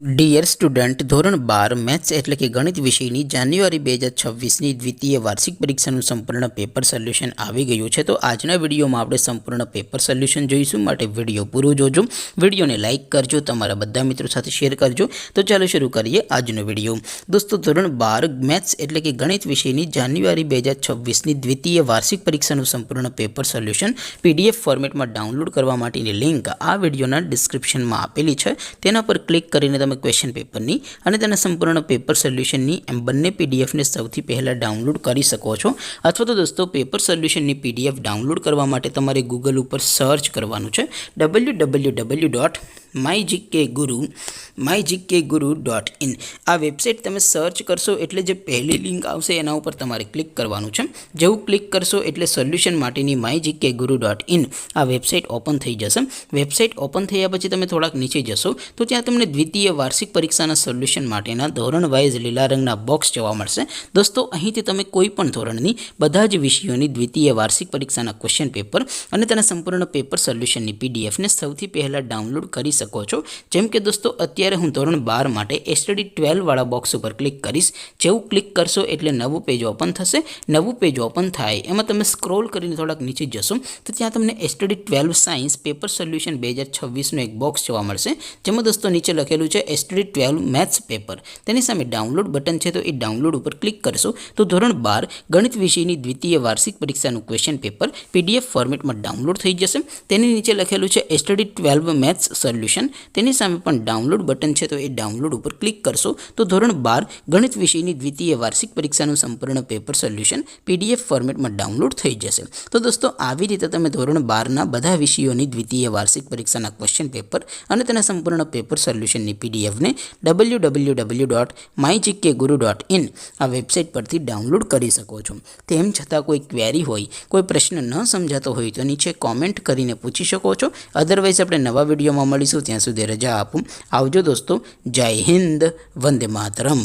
Dear student, ધોરણ 12 maths એટલે કે ગણિત વિષયની જાન્યુઆરી 2026ની દ્વિતીય વાર્ષિક પરીક્ષાનું સંપૂર્ણ પેપર સોલ્યુશન આવી ગયું છે. તો આજના વિડીયોમાં આપણે સંપૂર્ણ પેપર સોલ્યુશન જોઈશું, માટે વિડીયો પૂરો જોજો. વિડીયોને લાઇક કરજો, તમારા બધા મિત્રો સાથે શેર કરજો. તો ચાલો શરૂ કરીએ આજનો વિડીયો. દોસ્તો, ધોરણ 12 મેથ્સ એટલે કે ગણિત વિષયની જાન્યુઆરી 2026ની દ્વિતીય વાર્ષિક પરીક્ષાનું સંપૂર્ણ પેપર સોલ્યુશન PDF ફોર્મેટમાં ડાઉનલોડ કરવા માટેની લિંક આ વિડીયોના ડિસ્ક્રિપ્શનમાં આપેલી છે. તેના પર ક્લિક કરીને તમે ક્વેશ્ચન પેપરની અને તેના સંપૂર્ણ પેપર સોલ્યુશનની એમ બંને પીડીએફને સૌથી પહેલાં ડાઉનલોડ કરી શકો છો. અથવા તો દોસ્તો, પેપર સોલ્યુશનની PDF ડાઉનલોડ કરવા માટે તમારે ગૂગલ ઉપર સર્ચ કરવાનું છે www.mygkguru.in. આ વેબસાઇટ તમે સર્ચ કરશો એટલે જે પહેલી લિંક આવશે એના ઉપર તમારે ક્લિક કરવાનું છે. જેવું ક્લિક કરશો એટલે સોલ્યુશન માટેની mygkguru.in આ વેબસાઇટ ઓપન થઈ જશે. વેબસાઇટ ઓપન થયા પછી તમે થોડાક નીચે જશો તો ત્યાં તમને દ્વિતીય વાર્ષિક પરીક્ષાના સોલ્યુશન માટેના ધોરણ વાઇઝ લીલા રંગના બોક્સ જોવા મળશે. દોસ્તો, અહીંથી તમે કોઈ પણ ધોરણની બધા જ વિષયોની દ્વિતીય વાર્ષિક પરીક્ષાના ક્વેશ્ચન પેપર અને તેના સંપૂર્ણ પેપર સોલ્યુશનની પીડીએફને સૌથી પહેલાં ડાઉનલોડ કરી શકો છો. જેમ કે દોસ્તો, અત્યારે હું ધોરણ 12 માટે STD 12 વાળા બોક્સ ઉપર ક્લિક કરીશ. જેવું ક્લિક કરશો એટલે નવું પેજ ઓપન થશે. નવું પેજ ઓપન થાય એમાં તમે સ્ક્રોલ કરીને થોડાક નીચે જશો તો ત્યાં તમને STD 12 સાયન્સ પેપર સોલ્યુશન 2026નું એક બોક્સ જોવા મળશે. જેમાં દોસ્તો નીચે લખેલું છે STD 12 મેથ્સ પેપર. તેની સામે ડાઉનલોડ બટન છે, તો એ ડાઉનલોડ ઉપર ક્લિક કરશો તો ધોરણ 12 ગણિત વિષયની દ્વિતીય વાર્ષિક પરીક્ષાનું ક્વેશ્ચન પેપર PDF ફોર્મેટમાં ડાઉનલોડ થઈ જશે. તેની નીચે લખેલું છે STD 12 મેથ્સ સોલ્યુશન. તેની સામે પણ ડાઉનલોડ બટન છે, તો એ ડાઉનલોડ ઉપર ક્લિક કરશો તો ધોરણ 12 ગણિત વિષયની દ્વિતીય વાર્ષિક પરીક્ષાનું સંપૂર્ણ પેપર સોલ્યુશન PDF ફોર્મેટમાં ડાઉનલોડ થઈ જશે. તો દોસ્તો, આવી રીતે તમે ધોરણ 12ના બધા વિષયોની દ્વિતીય વાર્ષિક પરીક્ષાના ક્વેશ્ચન પેપર અને તેના સંપૂર્ણ પેપર સોલ્યુશનની PDFને www.mygkguru.in આ વેબસાઇટ પરથી ડાઉનલોડ કરી શકો છો. તેમ છતાં કોઈ ક્વેરી હોય, કોઈ પ્રશ્ન ન સમજાતો હોય તો નીચે કોમેન્ટ કરીને પૂછી શકો છો. અધરવાઇઝ આપણે નવા વિડીયોમાં મળીશું. ત્યાં સુધી રજા આપું. આવજો દોસ્તો. જય હિન્દ. વંદે માતરમ.